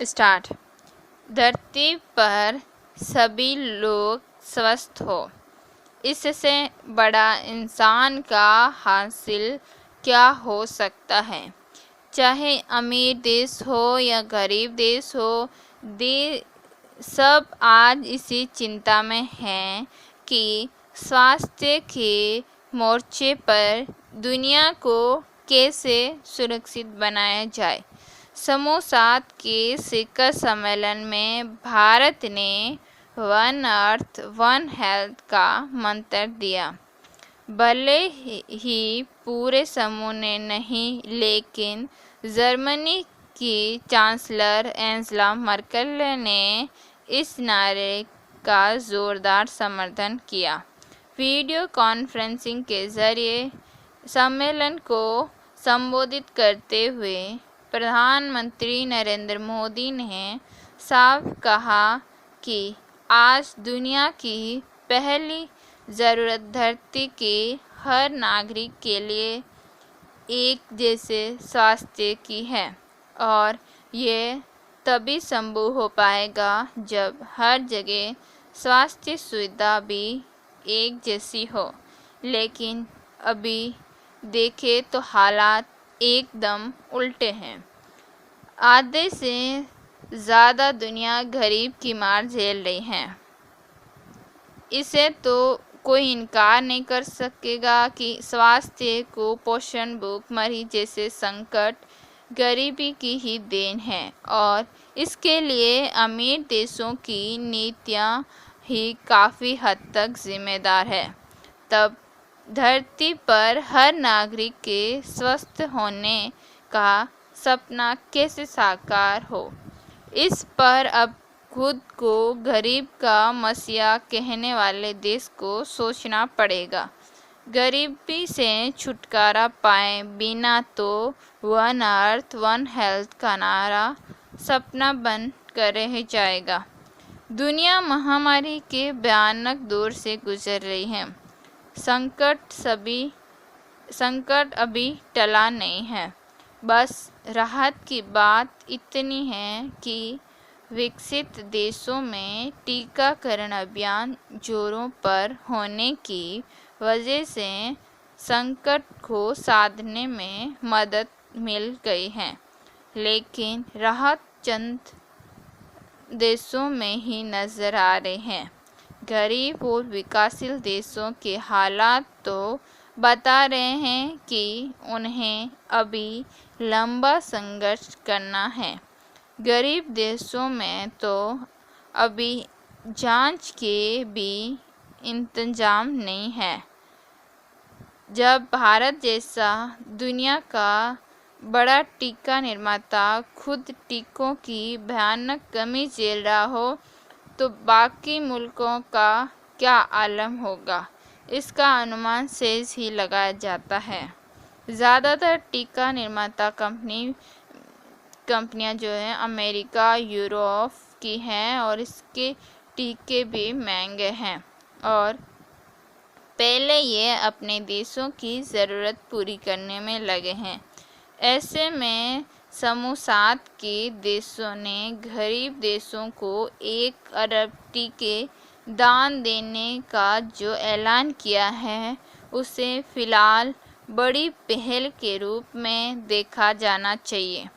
Start. धरती पर सभी लोग स्वस्थ हो, इससे बड़ा इंसान का हासिल क्या हो सकता है। चाहे अमीर देश हो या गरीब देश हो, दे सब आज इसी चिंता में हैं कि स्वास्थ्य के मोर्चे पर दुनिया को कैसे सुरक्षित बनाया जाए। समूह 7 के शिखर सम्मेलन में भारत ने वन अर्थ वन हेल्थ का मंत्र दिया। भले ही पूरे समूह ने नहीं, लेकिन जर्मनी की चांसलर एंजेला मर्केल ने इस नारे का जोरदार समर्थन किया। वीडियो कॉन्फ्रेंसिंग के जरिए सम्मेलन को संबोधित करते हुए प्रधानमंत्री नरेंद्र मोदी ने साफ कहा कि आज दुनिया की पहली ज़रूरत धरती के हर नागरिक के लिए एक जैसे स्वास्थ्य की है, और ये तभी संभव हो पाएगा जब हर जगह स्वास्थ्य सुविधा भी एक जैसी हो। लेकिन अभी देखें तो हालात एकदम उल्टे हैं। आधे से ज़्यादा दुनिया गरीब की मार झेल रही है। इसे तो कोई इनकार नहीं कर सकेगा कि स्वास्थ्य को पोषण, भूखमरी जैसे संकट गरीबी की ही देन है, और इसके लिए अमीर देशों की नीतियाँ ही काफ़ी हद तक जिम्मेदार है। तब धरती पर हर नागरिक के स्वस्थ होने का सपना कैसे साकार हो, इस पर अब खुद को गरीब का मसीहा कहने वाले देश को सोचना पड़ेगा। गरीबी से छुटकारा पाए बिना तो वन अर्थ वन हेल्थ का नारा सपना बन कर रह जाएगा। दुनिया महामारी के भयानक दौर से गुजर रही है। संकट अभी टला नहीं है। बस राहत की बात इतनी है कि विकसित देशों में टीकाकरण अभियान जोरों पर होने की वजह से संकट को साधने में मदद मिल गई है, लेकिन राहत चंद देशों में ही नज़र आ रहे हैं। गरीब और विकासशील देशों के हालात तो बता रहे हैं कि उन्हें अभी लंबा संघर्ष करना है। गरीब देशों में तो अभी जांच के भी इंतजाम नहीं है। जब भारत जैसा दुनिया का बड़ा टीका निर्माता खुद टीकों की भयानक कमी झेल रहा हो, तो बाकी मुल्कों का क्या आलम होगा, इसका अनुमान सहज ही लगाया जाता है। ज़्यादातर टीका निर्माता कंपनियां जो हैं अमेरिका, यूरोप की हैं, और इसके टीके भी महंगे हैं, और पहले ये अपने देशों की ज़रूरत पूरी करने में लगे हैं। ऐसे में समूह 7 के देशों ने गरीब देशों को 1 अरब टीके दान देने का जो ऐलान किया है, उसे फ़िलहाल बड़ी पहल के रूप में देखा जाना चाहिए।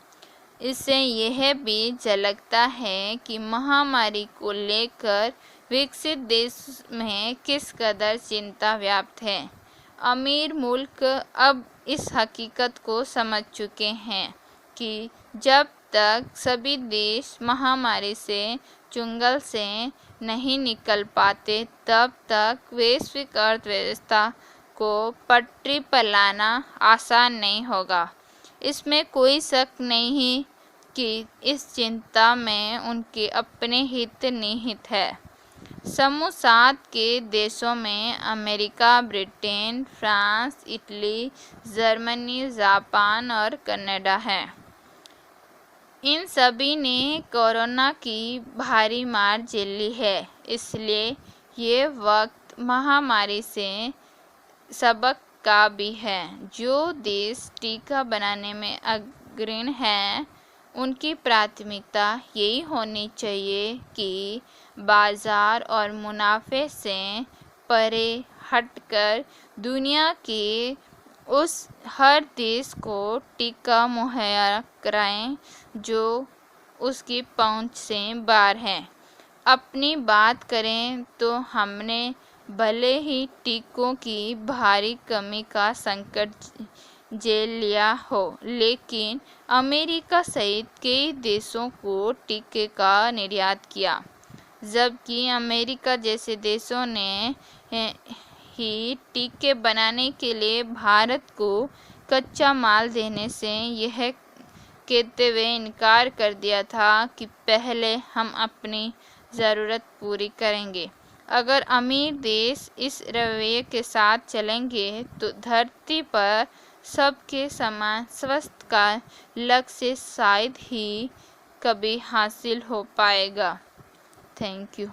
इससे यह भी झलकता है कि महामारी को लेकर विकसित देश में किस कदर चिंता व्याप्त है। अमीर मुल्क अब इस हकीकत को समझ चुके हैं कि जब तक सभी देश महामारी से चुंगल से नहीं निकल पाते, तब तक वैश्विक अर्थव्यवस्था को पटरी पर लाना आसान नहीं होगा। इसमें कोई शक नहीं कि इस चिंता में उनके अपने हित निहित है। समूह 7 के देशों में America, Britain, France, Italy, Germany, Japan और कनाडा है। इन सभी ने कोरोना की भारी मार झेली है, इसलिए ये वक्त महामारी से सबक का भी है। जो देश टीका बनाने में अग्रणी हैं, उनकी प्राथमिकता यही होनी चाहिए कि बाजार और मुनाफे से परे हटकर दुनिया के उस हर देश को टीका मुहैया कराएं जो उसकी पहुंच से बाहर है। अपनी बात करें तो हमने भले ही टीकों की भारी कमी का संकट झेल लिया हो, लेकिन अमेरिका सहित कई देशों को टीके का निर्यात किया, जबकि अमेरिका जैसे देशों ने ही टीके बनाने के लिए भारत को कच्चा माल देने से यह कहते हुए इनकार कर दिया था कि पहले हम अपनी ज़रूरत पूरी करेंगे। अगर अमीर देश इस रवैये के साथ चलेंगे तो धरती पर सबके समान स्वास्थ्य का लक्ष्य शायद ही कभी हासिल हो पाएगा। Thank you.